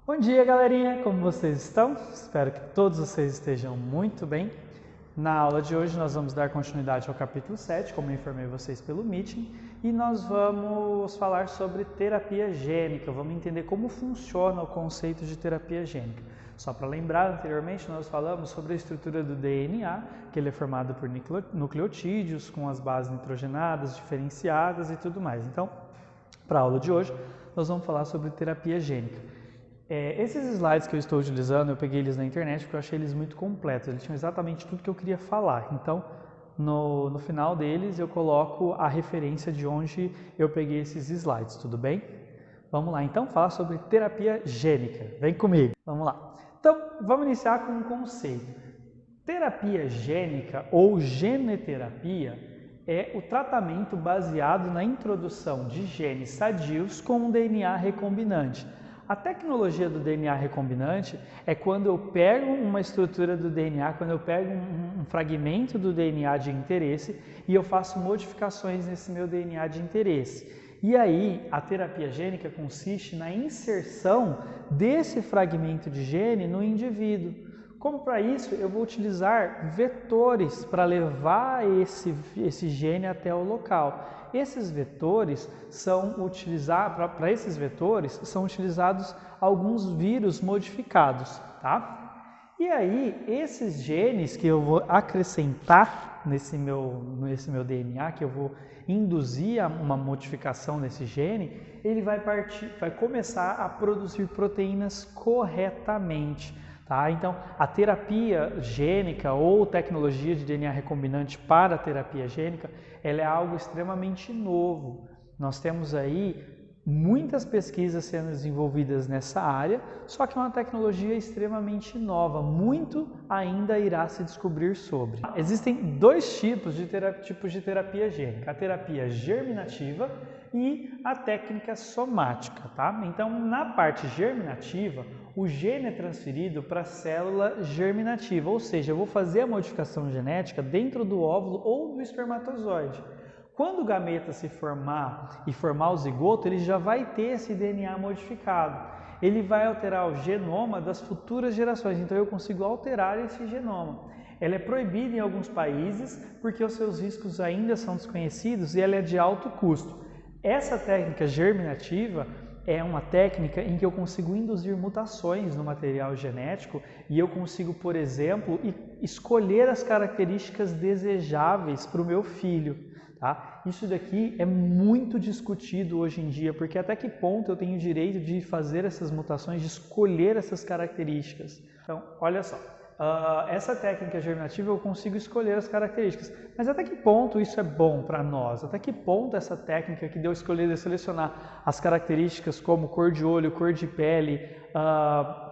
Bom dia, galerinha! Como vocês estão? Espero que todos vocês estejam muito bem. Na aula de hoje nós vamos dar continuidade ao capítulo 7, como eu informei vocês pelo Meeting, e nós vamos falar sobre terapia gênica, vamos entender como funciona o conceito de terapia gênica. Só para lembrar, anteriormente nós falamos sobre a estrutura do DNA, que ele é formado por nucleotídeos com as bases nitrogenadas, diferenciadas e tudo mais. Então, para a aula de hoje, nós vamos falar sobre terapia gênica. Esses slides que eu estou utilizando, eu peguei eles na internet porque eu achei eles muito completos, eles tinham exatamente tudo que eu queria falar. Então, no final deles, eu coloco a referência de onde eu peguei esses slides, tudo bem? Vamos lá, então, falar sobre terapia gênica. Vem comigo, vamos lá. Então, vamos iniciar com um conceito. Terapia gênica ou geneterapia é o tratamento baseado na introdução de genes sadios com um DNA recombinante. A tecnologia do DNA recombinante é quando eu pego uma estrutura do DNA, quando eu pego um fragmento do DNA de interesse e eu faço modificações nesse meu DNA de interesse. E aí, a terapia gênica consiste na inserção desse fragmento de gene no indivíduo. Como para isso, eu vou utilizar vetores para levar esse gene até o local. Esses vetores são utilizados, para esses vetores são utilizados alguns vírus modificados, tá? E aí, esses genes que eu vou acrescentar nesse meu DNA, que eu vou induzir uma modificação nesse gene, ele vai começar a produzir proteínas corretamente. Tá? Então, a terapia gênica ou tecnologia de DNA recombinante para a terapia gênica, ela é algo extremamente novo. Nós temos aí muitas pesquisas sendo desenvolvidas nessa área, só que é uma tecnologia extremamente nova, muito ainda irá se descobrir sobre. Existem dois tipos de terapia gênica, a terapia germinativa e a técnica somática, tá? Então, na parte germinativa, o gene é transferido para a célula germinativa, ou seja, eu vou fazer a modificação genética dentro do óvulo ou do espermatozoide. Quando o gameta se formar e formar o zigoto, ele já vai ter esse DNA modificado. Ele vai alterar o genoma das futuras gerações, então eu consigo alterar esse genoma. Ela é proibida em alguns países porque os seus riscos ainda são desconhecidos e ela é de alto custo. Essa técnica germinativa é uma técnica em que eu consigo induzir mutações no material genético e eu consigo, por exemplo, escolher as características desejáveis para o meu filho. Tá? Isso daqui é muito discutido hoje em dia, porque até que ponto eu tenho o direito de fazer essas mutações, de escolher essas características. Então, olha só. Essa técnica germinativa eu consigo escolher as características, mas até que ponto isso é bom para nós? Até que ponto essa técnica que deu escolher de selecionar as características como cor de olho, cor de pele,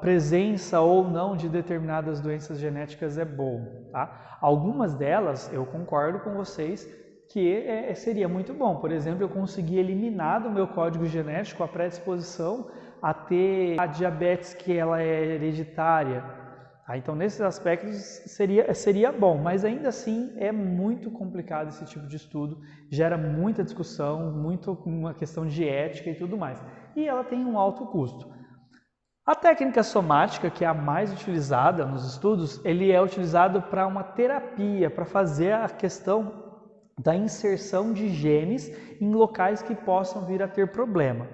presença ou não de determinadas doenças genéticas é bom? Tá? Algumas delas eu concordo com vocês que seria muito bom. Por exemplo, eu conseguir eliminar do meu código genético a predisposição a ter a diabetes que ela é hereditária. Então, nesses aspectos seria bom, mas ainda assim é muito complicado esse tipo de estudo, gera muita discussão, uma questão de ética e tudo mais. E ela tem um alto custo. A técnica somática, que é a mais utilizada nos estudos, ele é utilizado para uma terapia, para fazer a questão da inserção de genes em locais que possam vir a ter problema.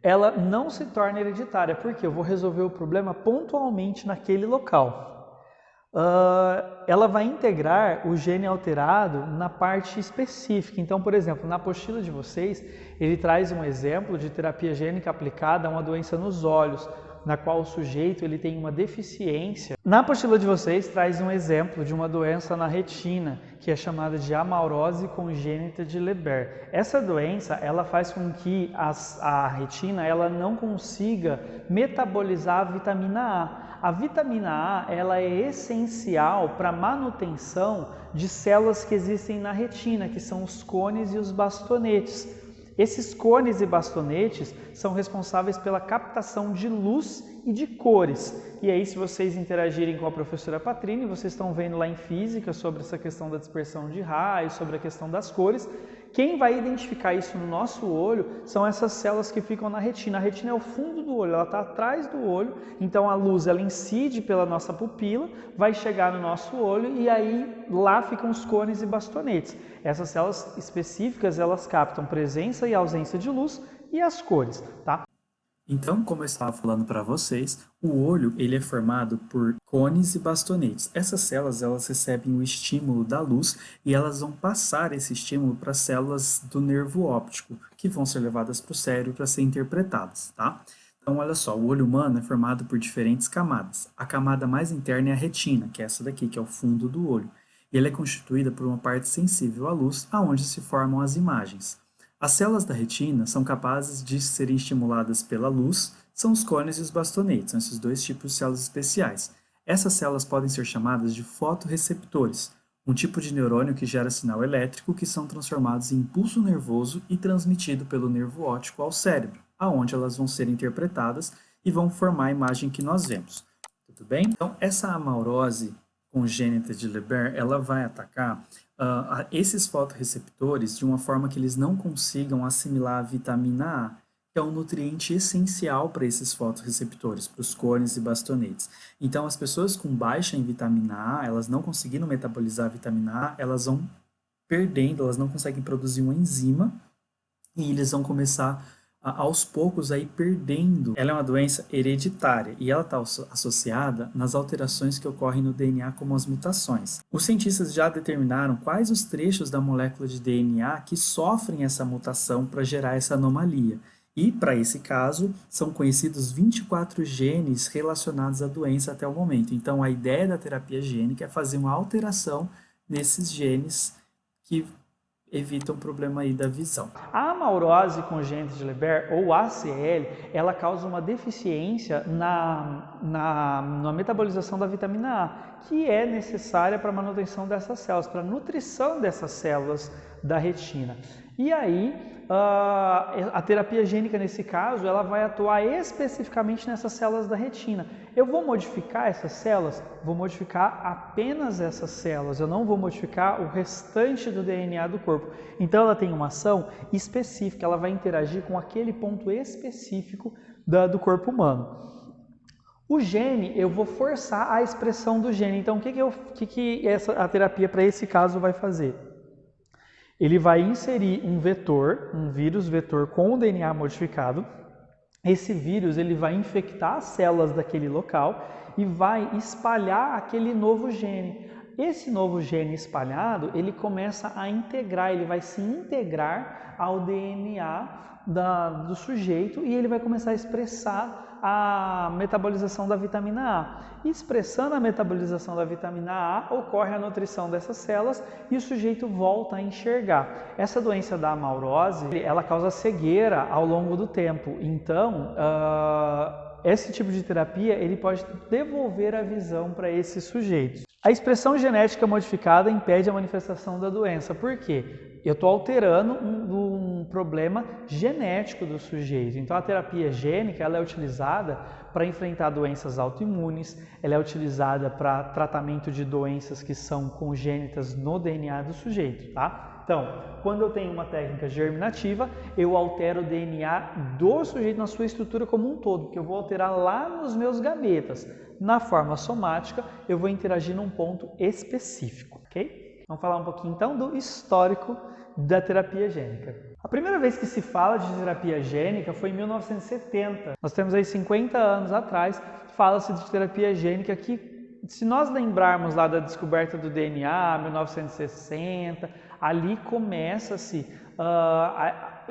Ela não se torna hereditária, porque eu vou resolver o problema pontualmente naquele local. Ela vai integrar o gene alterado na parte específica. Então, por exemplo, na apostila de vocês, ele traz um exemplo de terapia gênica aplicada a uma doença nos olhos, na qual o sujeito ele tem uma deficiência. Na apostila de vocês traz um exemplo de uma doença na retina, que é chamada de amaurose congênita de Leber. Essa doença, ela faz com que a retina ela não consiga metabolizar a vitamina A. A vitamina A ela é essencial para a manutenção de células que existem na retina, que são os cones e os bastonetes. Esses cones e bastonetes são responsáveis pela captação de luz e de cores. E aí, se vocês interagirem com a professora Patrine, vocês estão vendo lá em física sobre essa questão da dispersão de raios, sobre a questão das cores, Quem vai identificar isso no nosso olho são essas células que ficam na retina. A retina é o fundo do olho, ela está atrás do olho, então a luz ela incide pela nossa pupila, vai chegar no nosso olho e aí lá ficam os cones e bastonetes. Essas células específicas, elas captam presença e ausência de luz e as cores, tá? Então, como eu estava falando para vocês, o olho ele é formado por cones e bastonetes. Essas células elas recebem o estímulo da luz e elas vão passar esse estímulo para as células do nervo óptico, que vão ser levadas para o cérebro para ser interpretadas, tá? Então, olha só, o olho humano é formado por diferentes camadas. A camada mais interna é a retina, que é essa daqui, que é o fundo do olho. E ela é constituída por uma parte sensível à luz, aonde se formam as imagens. As células da retina são capazes de serem estimuladas pela luz, são os cones e os bastonetes, são esses dois tipos de células especiais. Essas células podem ser chamadas de fotorreceptores, um tipo de neurônio que gera sinal elétrico que são transformados em impulso nervoso e transmitido pelo nervo óptico ao cérebro, aonde elas vão ser interpretadas e vão formar a imagem que nós vemos. Tudo bem? Então, essa amaurose congênita de Leber, ela vai atacar esses fotorreceptores de uma forma que eles não consigam assimilar a vitamina A, que é um nutriente essencial para esses fotorreceptores, para os cones e bastonetes. Então, as pessoas com baixa em vitamina A, elas não conseguindo metabolizar a vitamina A, elas vão perdendo, elas não conseguem produzir uma enzima e eles vão começar aos poucos aí perdendo. Ela é uma doença hereditária e ela está associada nas alterações que ocorrem no DNA, como as mutações. Os cientistas já determinaram quais os trechos da molécula de DNA que sofrem essa mutação para gerar essa anomalia. E, para esse caso, são conhecidos 24 genes relacionados à doença até o momento. Então, a ideia da terapia gênica é fazer uma alteração nesses genes que evita um problema aí da visão. A amaurose congênita de Leber, ou ACL, ela causa uma deficiência na metabolização da vitamina A, que é necessária para a manutenção dessas células, para a nutrição dessas células da retina. E aí, a terapia gênica, nesse caso, ela vai atuar especificamente nessas células da retina. Eu vou modificar essas células? Vou modificar apenas essas células, eu não vou modificar o restante do DNA do corpo. Então, ela tem uma ação específica, ela vai interagir com aquele ponto específico do corpo humano. O gene, eu vou forçar a expressão do gene. Então, o que a terapia para esse caso vai fazer? Ele vai inserir um vetor, um vírus vetor com o DNA modificado. Esse vírus ele vai infectar as células daquele local e vai espalhar aquele novo gene. Esse novo gene espalhado, ele começa a integrar, ele vai se integrar ao DNA do sujeito e ele vai começar a expressar a metabolização da vitamina A. Expressando a metabolização da vitamina A, ocorre a nutrição dessas células e o sujeito volta a enxergar. Essa doença da amaurose, ela causa cegueira ao longo do tempo. Então, esse tipo de terapia, ele pode devolver a visão para esses sujeitos. A expressão genética modificada impede a manifestação da doença. Por quê? Eu estou alterando um problema genético do sujeito. Então, a terapia gênica ela é utilizada para enfrentar doenças autoimunes, ela é utilizada para tratamento de doenças que são congênitas no DNA do sujeito, tá? Então, quando eu tenho uma técnica germinativa, eu altero o DNA do sujeito na sua estrutura como um todo, porque eu vou alterar lá nos meus gametas. Na forma somática, eu vou interagir num ponto específico, ok? Vamos falar um pouquinho então do histórico da terapia gênica. A primeira vez que se fala de terapia gênica foi em 1970. Nós temos aí 50 anos atrás, fala-se de terapia gênica que, se nós lembrarmos lá da descoberta do DNA, 1960, ali começa-se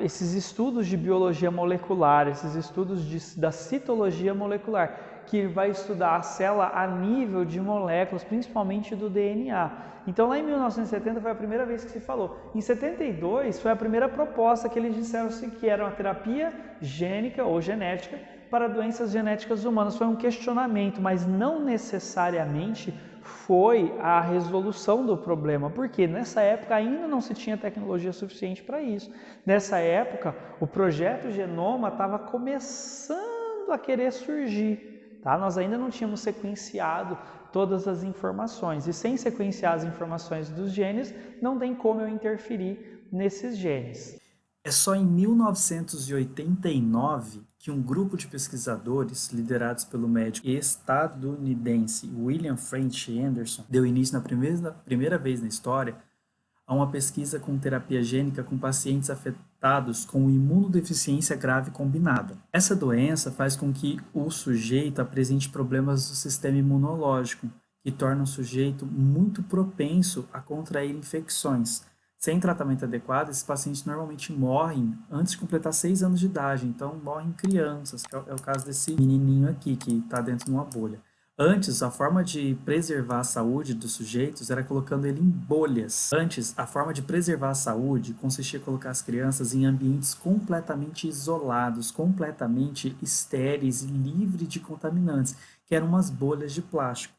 esses estudos de biologia molecular, esses estudos da citologia molecular, que vai estudar a célula a nível de moléculas, principalmente do DNA. Então, lá em 1970 foi a primeira vez que se falou. Em 72 foi a primeira proposta que eles disseram que era uma terapia gênica ou genética para doenças genéticas humanas. Foi um questionamento, mas não necessariamente foi a resolução do problema, porque nessa época ainda não se tinha tecnologia suficiente para isso. Nessa época, o projeto Genoma estava começando a querer surgir. Tá? Nós ainda não tínhamos sequenciado todas as informações, e sem sequenciar as informações dos genes, não tem como eu interferir nesses genes. É só em 1989 que um grupo de pesquisadores, liderados pelo médico estadunidense William French Anderson, deu início na primeira vez na história a uma pesquisa com terapia gênica com pacientes afetados com imunodeficiência grave combinada. Essa doença faz com que o sujeito apresente problemas do sistema imunológico, que torna o sujeito muito propenso a contrair infecções. Sem tratamento adequado, esses pacientes normalmente morrem antes de completar 6 anos de idade, então morrem crianças, que é o caso desse menininho aqui, que está dentro de uma bolha. Antes, a forma de preservar a saúde dos sujeitos era colocando ele em bolhas. Antes, a forma de preservar a saúde consistia em colocar as crianças em ambientes completamente isolados, completamente estéreis e livres de contaminantes, que eram umas bolhas de plástico.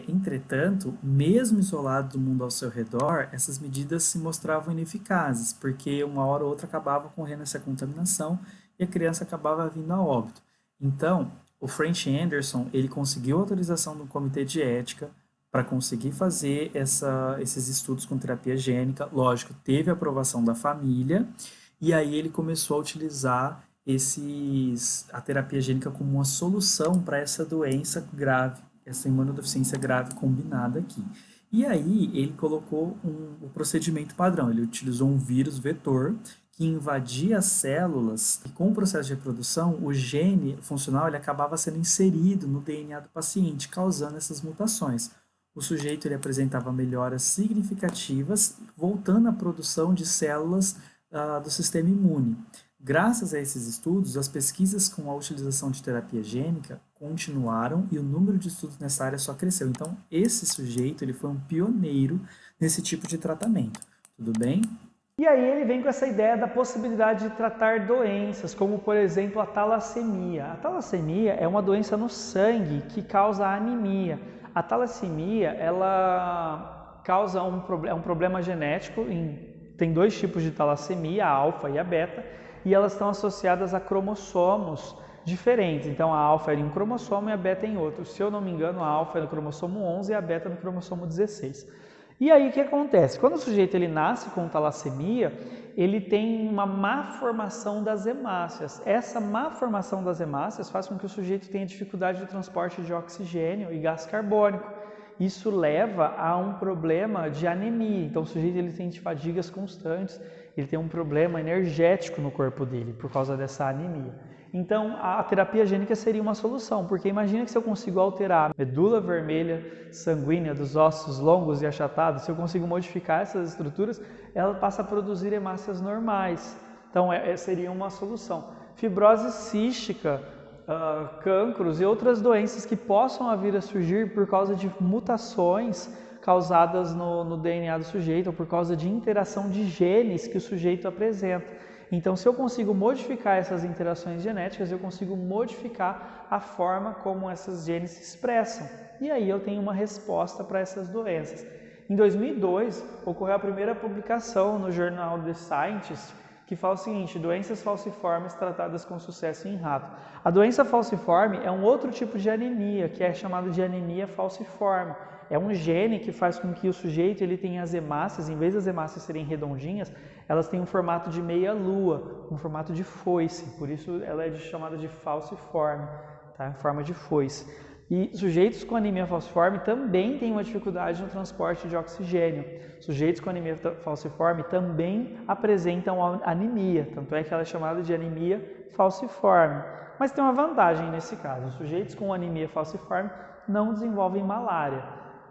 Entretanto, mesmo isolado do mundo ao seu redor, essas medidas se mostravam ineficazes, porque uma hora ou outra acabava ocorrendo essa contaminação e a criança acabava vindo a óbito. Então, o French Anderson, ele conseguiu a autorização do comitê de ética para conseguir fazer esses estudos com terapia gênica. Lógico, teve a aprovação da família, e aí ele começou a utilizar a terapia gênica como uma solução para essa doença grave, essa imunodeficiência grave combinada aqui. E aí ele colocou o procedimento padrão, ele utilizou um vírus vetor que invadia as células e com o processo de reprodução, o gene funcional ele acabava sendo inserido no DNA do paciente, causando essas mutações. O sujeito ele apresentava melhoras significativas, voltando à produção de células do sistema imune. Graças a esses estudos, as pesquisas com a utilização de terapia gênica continuaram e o número de estudos nessa área só cresceu. Então, esse sujeito ele foi um pioneiro nesse tipo de tratamento. Tudo bem? E aí ele vem com essa ideia da possibilidade de tratar doenças, como por exemplo a talassemia. A talassemia é uma doença no sangue que causa anemia. A talassemia, ela causa um problema genético, tem 2 tipos de talassemia, a alfa e a beta, e elas estão associadas a cromossomos diferentes. Então a alfa é em um cromossomo e a beta em outro. Se eu não me engano, a alfa é no cromossomo 11 e a beta no cromossomo 16. E aí o que acontece? Quando o sujeito ele nasce com talassemia, ele tem uma má formação das hemácias. Essa má formação das hemácias faz com que o sujeito tenha dificuldade de transporte de oxigênio e gás carbônico. Isso leva a um problema de anemia. Então o sujeito ele tem fadigas constantes, ele tem um problema energético no corpo dele por causa dessa anemia. Então a terapia gênica seria uma solução, porque imagina que se eu consigo alterar a medula vermelha sanguínea dos ossos longos e achatados, se eu consigo modificar essas estruturas, ela passa a produzir hemácias normais. Então seria uma solução. Fibrose cística, cânceres e outras doenças que possam vir a surgir por causa de mutações causadas no DNA do sujeito ou por causa de interação de genes que o sujeito apresenta. Então, se eu consigo modificar essas interações genéticas, eu consigo modificar a forma como esses genes se expressam. E aí eu tenho uma resposta para essas doenças. Em 2002, ocorreu a primeira publicação no jornal The Scientist, que fala o seguinte: doenças falciformes tratadas com sucesso em rato. A doença falciforme é um outro tipo de anemia, que é chamada de anemia falciforme. É um gene que faz com que o sujeito ele tenha as hemácias, em vez das hemácias serem redondinhas, elas têm um formato de meia-lua, um formato de foice, por isso ela é chamada de falciforme, tá? Em forma de foice. E sujeitos com anemia falciforme também têm uma dificuldade no transporte de oxigênio. Sujeitos com anemia falciforme também apresentam anemia, tanto é que ela é chamada de anemia falciforme. Mas tem uma vantagem nesse caso: os sujeitos com anemia falciforme não desenvolvem malária,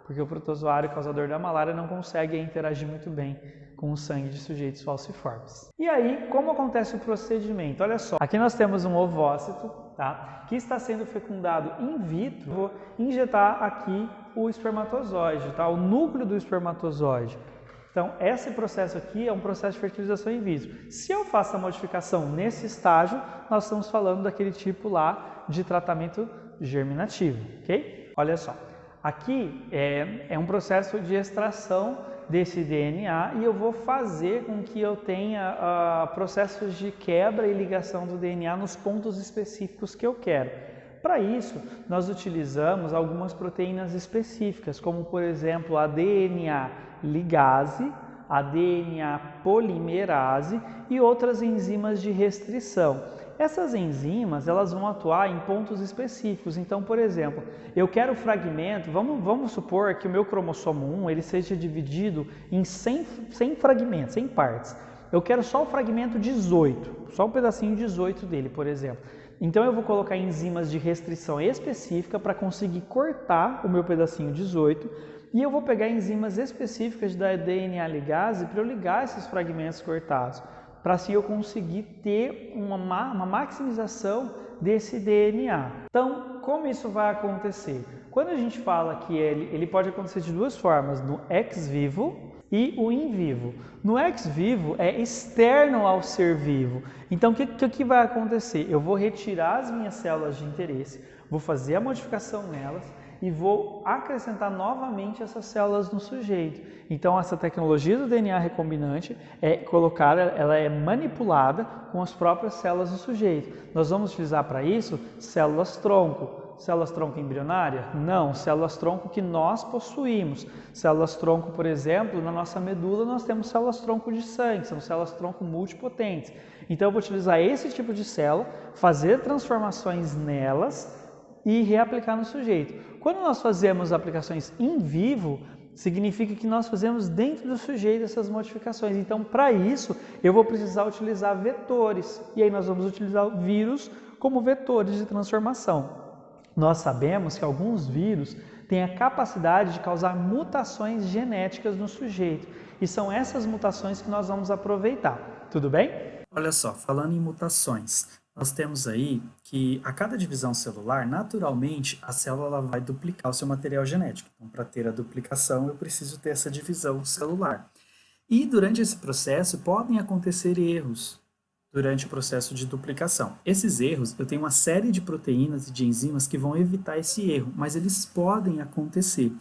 porque o protozoário causador da malária não consegue interagir muito bem com o sangue de sujeitos falciformes. E aí, como acontece o procedimento? Olha só, aqui nós temos um ovócito, tá, que está sendo fecundado in vitro. Vou injetar aqui o espermatozoide, tá, o núcleo do espermatozoide. Então, esse processo aqui é um processo de fertilização in vitro. Se eu faço a modificação nesse estágio, nós estamos falando daquele tipo lá de tratamento germinativo, ok? Olha só. Aqui é um processo de extração desse DNA e eu vou fazer com que eu tenha processos de quebra e ligação do DNA nos pontos específicos que eu quero. Para isso, nós utilizamos algumas proteínas específicas, como por exemplo a DNA ligase, a DNA polimerase e outras enzimas de restrição. Essas enzimas, elas vão atuar em pontos específicos. Então, por exemplo, eu quero fragmento, vamos supor que o meu cromossomo 1 ele seja dividido em 100 fragmentos, 100 partes. Eu quero só o fragmento 18, só um pedacinho 18 dele, por exemplo. Então, eu vou colocar enzimas de restrição específica para conseguir cortar o meu pedacinho 18 e eu vou pegar enzimas específicas da DNA ligase para eu ligar esses fragmentos cortados, para assim eu conseguir ter uma maximização desse DNA. Então, como isso vai acontecer? Quando a gente fala que ele pode acontecer de duas formas, no ex vivo e o in vivo. No ex vivo é externo ao ser vivo. Então, o que vai acontecer? Eu vou retirar as minhas células de interesse, vou fazer a modificação nelas e vou acrescentar novamente essas células no sujeito. Então, essa tecnologia do DNA recombinante ela é manipulada com as próprias células do sujeito. Nós vamos utilizar para isso células-tronco. Células-tronco embrionária? Não, células-tronco que nós possuímos. Células-tronco, por exemplo, na nossa medula nós temos células-tronco de sangue, são células-tronco multipotentes. Então, eu vou utilizar esse tipo de célula, fazer transformações nelas e reaplicar no sujeito. Quando nós fazemos aplicações in vivo, significa que nós fazemos dentro do sujeito essas modificações. Então, para isso, eu vou precisar utilizar vetores. E aí nós vamos utilizar o vírus como vetores de transformação. Nós sabemos que alguns vírus têm a capacidade de causar mutações genéticas no sujeito. E são essas mutações que nós vamos aproveitar. Tudo bem? Olha só, falando em mutações, nós temos aí que a cada divisão celular, naturalmente, a célula vai duplicar o seu material genético. Então, para ter a duplicação, eu preciso ter essa divisão celular. E durante esse processo, podem acontecer erros durante o processo de duplicação. Esses erros, eu tenho uma série de proteínas e de enzimas que vão evitar esse erro, mas eles podem acontecer.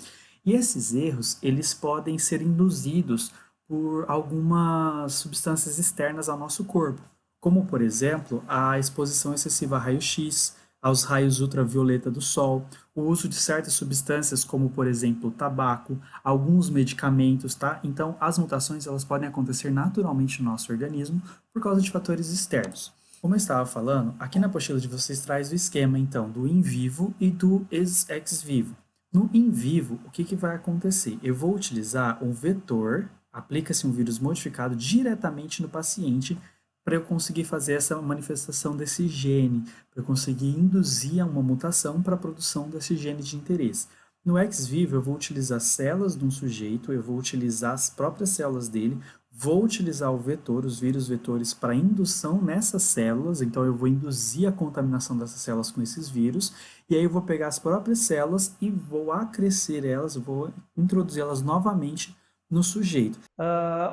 E esses erros, eles podem ser induzidos por algumas substâncias externas ao nosso corpo, como, por exemplo, a exposição excessiva a raio-x, aos raios ultravioleta do sol, o uso de certas substâncias, como, por exemplo, o tabaco, alguns medicamentos, tá? Então, as mutações, elas podem acontecer naturalmente no nosso organismo por causa de fatores externos. Como eu estava falando, aqui na apostila de vocês traz o esquema, então, do in vivo e do ex vivo. No in vivo, o que vai acontecer? Eu vou utilizar um vetor, aplica-se um vírus modificado diretamente no paciente, para eu conseguir fazer essa manifestação desse gene, para eu conseguir induzir uma mutação para a produção desse gene de interesse. No ex vivo, eu vou utilizar células de um sujeito, eu vou utilizar as próprias células dele, vou utilizar o vetor, os vírus vetores, para indução nessas células, então eu vou induzir a contaminação dessas células com esses vírus, e aí eu vou pegar as próprias células e vou acrescer elas, vou introduzir elas novamente no sujeito.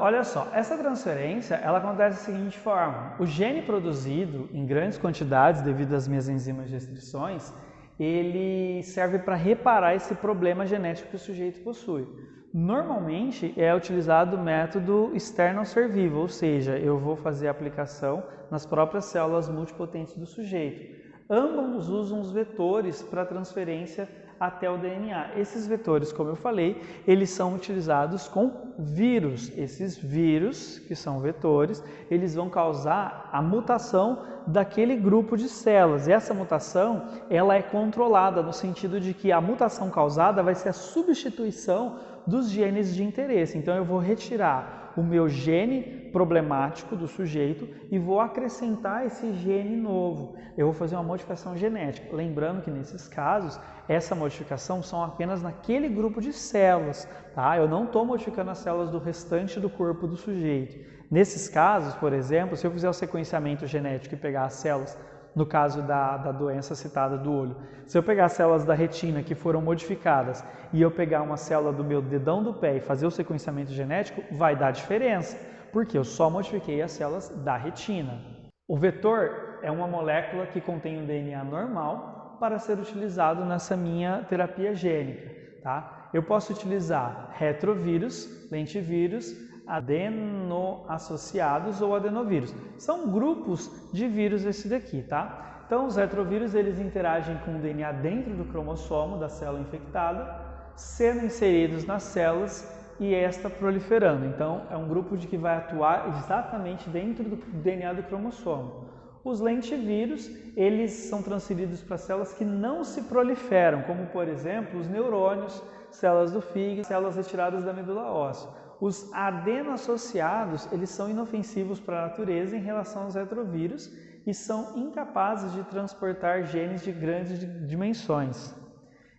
Olha só, essa transferência ela acontece da seguinte forma: o gene produzido em grandes quantidades devido às minhas enzimas de restrições, ele serve para reparar esse problema genético que o sujeito possui. Normalmente é utilizado o método externo ao ser vivo, ou seja, eu vou fazer a aplicação nas próprias células multipotentes do sujeito. Ambos usam os vetores para transferência até o DNA. Esses vetores, como eu falei, eles são utilizados com vírus. Esses vírus, que são vetores, eles vão causar a mutação daquele grupo de células. E essa mutação, ela é controlada no sentido de que a mutação causada vai ser a substituição dos genes de interesse. Então eu vou retirar o meu gene problemático do sujeito e vou acrescentar esse gene novo. Eu vou fazer uma modificação genética. Lembrando que nesses casos, essa modificação são apenas naquele grupo de células, tá? Eu não estou modificando as células do restante do corpo do sujeito. Nesses casos, por exemplo, se eu fizer o sequenciamento genético e pegar as células, no caso da doença citada do olho, se eu pegar as células da retina que foram modificadas e eu pegar uma célula do meu dedão do pé e fazer o sequenciamento genético, vai dar diferença, porque eu só modifiquei as células da retina. O vetor é uma molécula que contém um DNA normal para ser utilizado nessa minha terapia gênica, tá? Eu posso utilizar retrovírus, lentivírus, adenoassociados ou adenovírus. São grupos de vírus esse daqui, tá? Então, os retrovírus, eles interagem com o DNA dentro do cromossomo da célula infectada, sendo inseridos nas células e esta proliferando. Então, é um grupo que vai atuar exatamente dentro do DNA do cromossomo. Os lentivírus, eles são transferidos para células que não se proliferam, como, por exemplo, os neurônios, células do fígado, células retiradas da medula óssea. Os adeno-associados, eles são inofensivos para a natureza em relação aos retrovírus e são incapazes de transportar genes de grandes dimensões.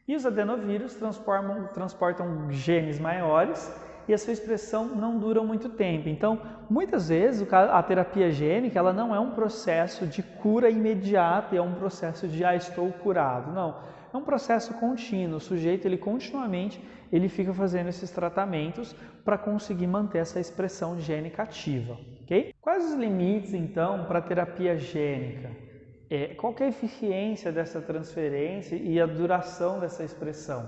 E os adenovírus transportam genes maiores e a sua expressão não dura muito tempo. Então, muitas vezes, a terapia gênica ela não é um processo de cura imediata, é um processo de estou curado. Não, é um processo contínuo. O sujeito, continuamente, fica fazendo esses tratamentos para conseguir manter essa expressão gênica ativa. Okay? Quais os limites, então, para a terapia gênica? Qual que é a eficiência dessa transferência e a duração dessa expressão?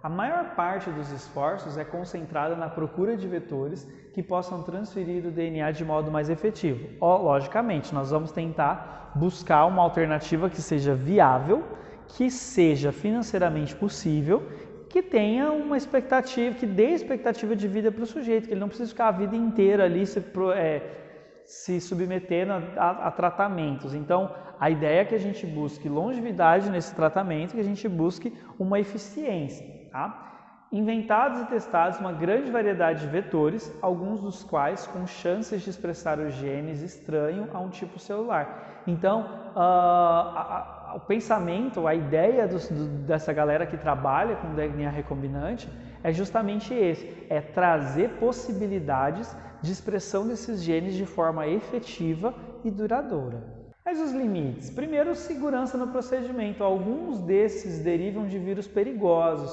A maior parte dos esforços é concentrada na procura de vetores que possam transferir o DNA de modo mais efetivo. Logicamente, nós vamos tentar buscar uma alternativa que seja viável, que seja financeiramente possível, que tenha uma expectativa, que dê expectativa de vida para o sujeito, que ele não precise ficar a vida inteira ali se submetendo a tratamentos. Então, a ideia é que a gente busque longevidade nesse tratamento, que a gente busque uma eficiência. Tá? Inventados e testados uma grande variedade de vetores, alguns dos quais com chances de expressar os genes estranhos a um tipo celular. Então, o pensamento, a ideia dessa galera que trabalha com DNA recombinante é justamente esse, é trazer possibilidades de expressão desses genes de forma efetiva e duradoura. Mas os limites? Primeiro, segurança no procedimento. Alguns desses derivam de vírus perigosos.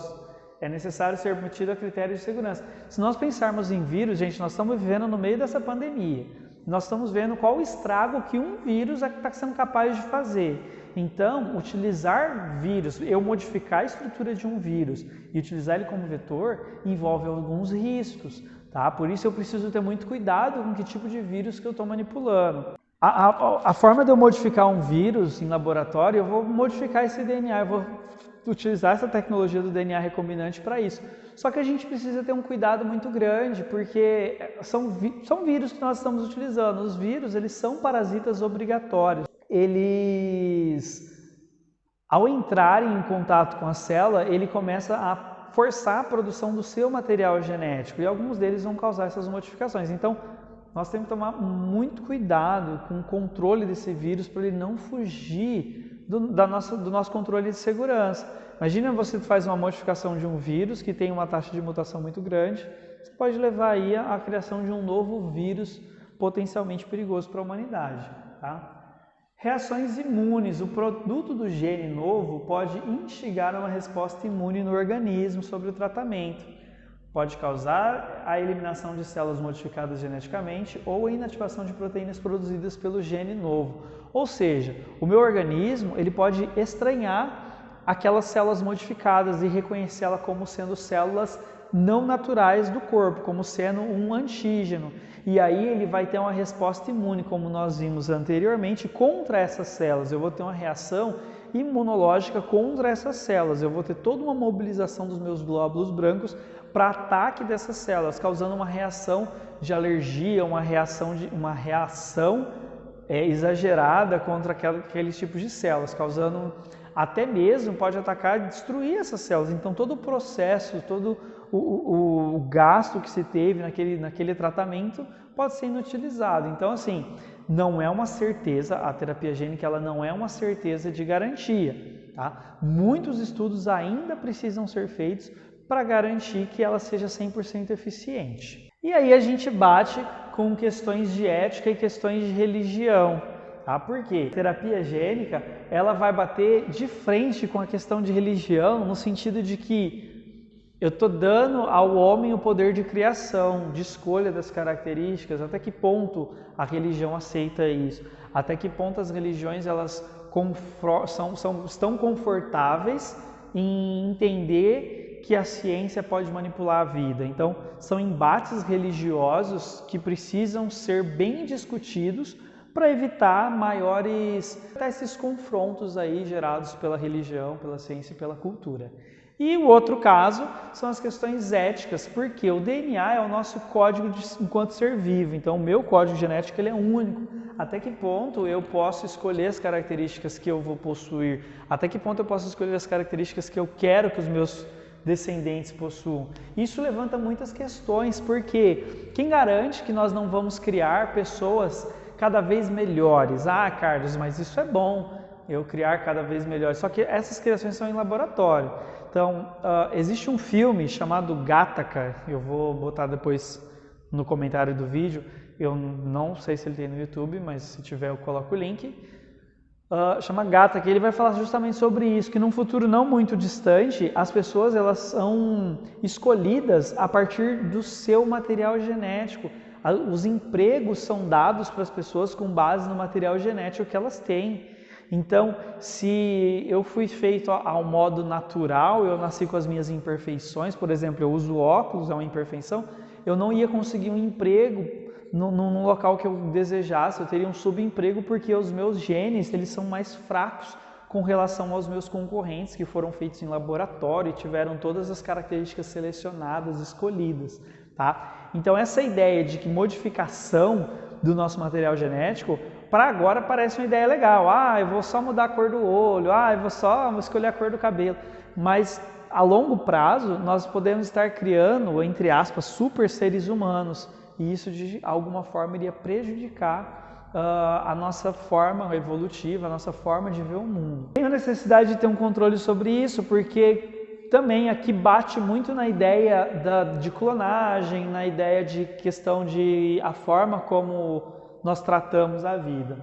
É necessário ser mantido a critérios de segurança. Se nós pensarmos em vírus, gente, nós estamos vivendo no meio dessa pandemia. Nós estamos vendo qual o estrago que um vírus está sendo capaz de fazer. Então, utilizar vírus, eu modificar a estrutura de um vírus e utilizar ele como vetor, envolve alguns riscos. Tá? Por isso eu preciso ter muito cuidado com que tipo de vírus que eu estou manipulando. A forma de eu modificar um vírus em laboratório, eu vou modificar esse DNA, eu vou utilizar essa tecnologia do DNA recombinante para isso. Só que a gente precisa ter um cuidado muito grande, porque são vírus que nós estamos utilizando. Os vírus, eles são parasitas obrigatórios. Eles, ao entrarem em contato com a célula, ele começa a forçar a produção do seu material genético e alguns deles vão causar essas modificações. Então, nós temos que tomar muito cuidado com o controle desse vírus para ele não fugir do nosso controle de segurança. Imagina você faz uma modificação de um vírus que tem uma taxa de mutação muito grande, você pode levar aí à criação de um novo vírus potencialmente perigoso para a humanidade. Tá? Reações imunes. O produto do gene novo pode instigar uma resposta imune no organismo sobre o tratamento. Pode causar a eliminação de células modificadas geneticamente ou a inativação de proteínas produzidas pelo gene novo. Ou seja, o meu organismo ele pode estranhar aquelas células modificadas e reconhecê-las como sendo células não naturais do corpo, como sendo um antígeno. E aí ele vai ter uma resposta imune, como nós vimos anteriormente, contra essas células. Eu vou ter uma reação imunológica contra essas células. Eu vou ter toda uma mobilização dos meus glóbulos brancos para ataque dessas células, causando uma reação de alergia, uma reação exagerada contra aqueles tipos de células, causando até mesmo pode atacar e destruir essas células. Então todo o processo, todo o gasto que se teve naquele tratamento pode ser inutilizado. Então assim, não é uma certeza, a terapia gênica ela não é uma certeza de garantia. Tá? Muitos estudos ainda precisam ser feitos para garantir que ela seja 100% eficiente. E aí a gente bate com questões de ética e questões de religião. Tá? Por quê? A terapia gênica ela vai bater de frente com a questão de religião no sentido de que eu estou dando ao homem o poder de criação, de escolha das características, até que ponto a religião aceita isso, até que ponto as religiões elas estão confortáveis em entender que a ciência pode manipular a vida. Então, são embates religiosos que precisam ser bem discutidos para evitar esses confrontos aí gerados pela religião, pela ciência e pela cultura. E o outro caso são as questões éticas, porque o DNA é o nosso código enquanto ser vivo, então o meu código genético ele é único. Até que ponto eu posso escolher as características que eu vou possuir? Até que ponto eu posso escolher as características que eu quero que os meus descendentes possuam? Isso levanta muitas questões, porque quem garante que nós não vamos criar pessoas cada vez melhores? Ah, Carlos, mas isso é bom, eu criar cada vez melhores. Só que essas criações são em laboratório. Então, existe um filme chamado Gattaca, eu vou botar depois no comentário do vídeo, eu não sei se ele tem no YouTube, mas se tiver eu coloco o link. Chama Gattaca, ele vai falar justamente sobre isso, que num futuro não muito distante, as pessoas elas são escolhidas a partir do seu material genético. Os empregos são dados para as pessoas com base no material genético que elas têm. Então, se eu fui feito ao modo natural, eu nasci com as minhas imperfeições, por exemplo, eu uso óculos, é uma imperfeição, eu não ia conseguir um emprego num local que eu desejasse, eu teria um subemprego porque os meus genes eles são mais fracos com relação aos meus concorrentes que foram feitos em laboratório e tiveram todas as características selecionadas, escolhidas. Tá? Então, essa ideia de que modificação do nosso material genético, para agora parece uma ideia legal. Ah, eu vou só mudar a cor do olho, eu vou escolher a cor do cabelo. Mas a longo prazo, nós podemos estar criando, entre aspas, super seres humanos. E isso de alguma forma iria prejudicar a nossa forma evolutiva, a nossa forma de ver o mundo. Tenho a necessidade de ter um controle sobre isso, porque também aqui bate muito na ideia de clonagem, na ideia de questão de a forma como nós tratamos a vida.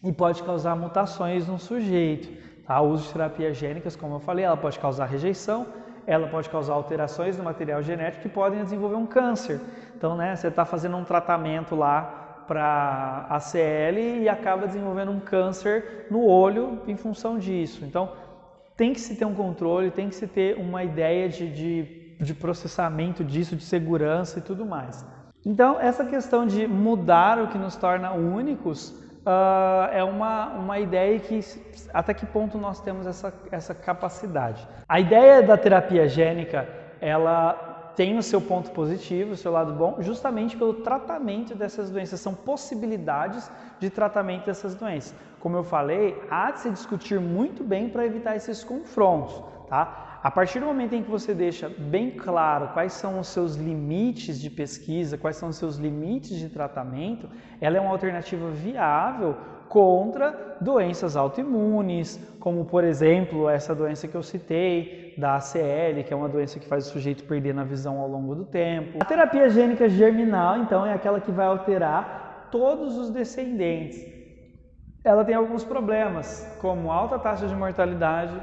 E pode causar mutações no sujeito. Tá? O uso de terapias gênicas, como eu falei, ela pode causar rejeição, ela pode causar alterações no material genético que podem desenvolver um câncer. Então, você está fazendo um tratamento lá para ACL e acaba desenvolvendo um câncer no olho em função disso. Então, tem que se ter um controle, tem que se ter uma ideia de processamento disso, de segurança e tudo mais. Então, essa questão de mudar o que nos torna únicos é uma ideia que até que ponto nós temos essa capacidade. A ideia da terapia gênica, ela tem o seu ponto positivo, o seu lado bom, justamente pelo tratamento dessas doenças. São possibilidades de tratamento dessas doenças. Como eu falei, há de se discutir muito bem para evitar esses confrontos. Tá? A partir do momento em que você deixa bem claro quais são os seus limites de pesquisa, quais são os seus limites de tratamento, ela é uma alternativa viável contra doenças autoimunes, como por exemplo essa doença que eu citei, da ACL, que é uma doença que faz o sujeito perder na visão ao longo do tempo. A terapia gênica germinal, então, é aquela que vai alterar todos os descendentes. Ela tem alguns problemas, como alta taxa de mortalidade,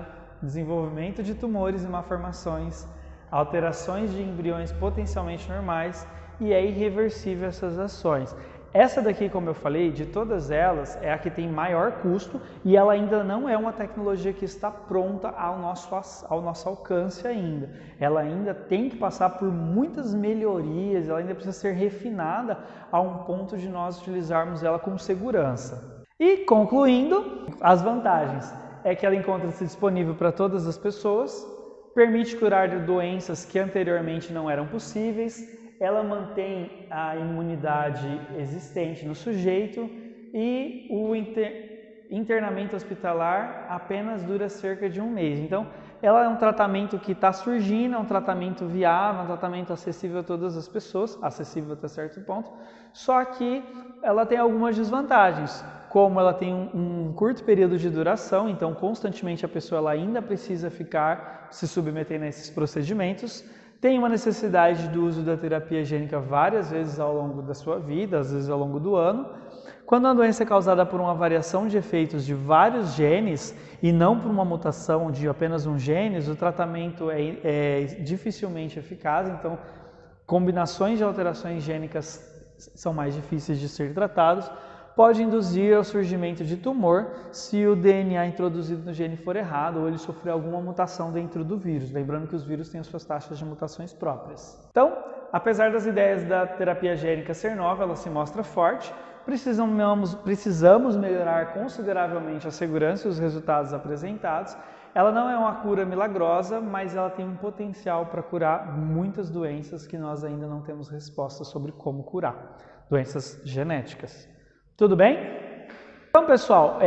desenvolvimento de tumores e malformações, alterações de embriões potencialmente normais e é irreversível essas ações. Essa daqui, como eu falei, de todas elas, é a que tem maior custo e ela ainda não é uma tecnologia que está pronta ao nosso alcance ainda. Ela ainda tem que passar por muitas melhorias, ela ainda precisa ser refinada a um ponto de nós utilizarmos ela com segurança. E concluindo, as vantagens é que ela encontra-se disponível para todas as pessoas, permite curar de doenças que anteriormente não eram possíveis, ela mantém a imunidade existente no sujeito e o internamento hospitalar apenas dura cerca de 1 mês. Então, ela é um tratamento que está surgindo, é um tratamento viável, é um tratamento acessível a todas as pessoas, acessível até certo ponto, só que ela tem algumas desvantagens, como ela tem um curto período de duração, então constantemente a pessoa ela ainda precisa ficar se submetendo a esses procedimentos, tem uma necessidade do uso da terapia gênica várias vezes ao longo da sua vida, às vezes ao longo do ano. Quando a doença é causada por uma variação de efeitos de vários genes e não por uma mutação de apenas um gene, o tratamento é dificilmente eficaz, então combinações de alterações gênicas são mais difíceis de ser tratados. Pode induzir ao surgimento de tumor se o DNA introduzido no gene for errado ou ele sofrer alguma mutação dentro do vírus. Lembrando que os vírus têm as suas taxas de mutações próprias. Então, apesar das ideias da terapia gênica ser nova, ela se mostra forte, precisamos melhorar consideravelmente a segurança e os resultados apresentados. Ela não é uma cura milagrosa, mas ela tem um potencial para curar muitas doenças que nós ainda não temos resposta sobre como curar, doenças genéticas. Tudo bem? Então, pessoal,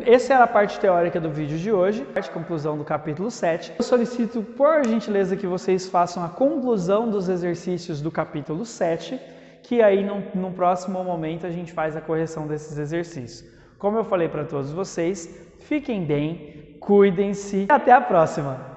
essa era a parte teórica do vídeo de hoje, a conclusão do capítulo 7. Eu solicito, por gentileza, que vocês façam a conclusão dos exercícios do capítulo 7, que aí no próximo momento a gente faz a correção desses exercícios. Como eu falei para todos vocês, fiquem bem, cuidem-se e até a próxima!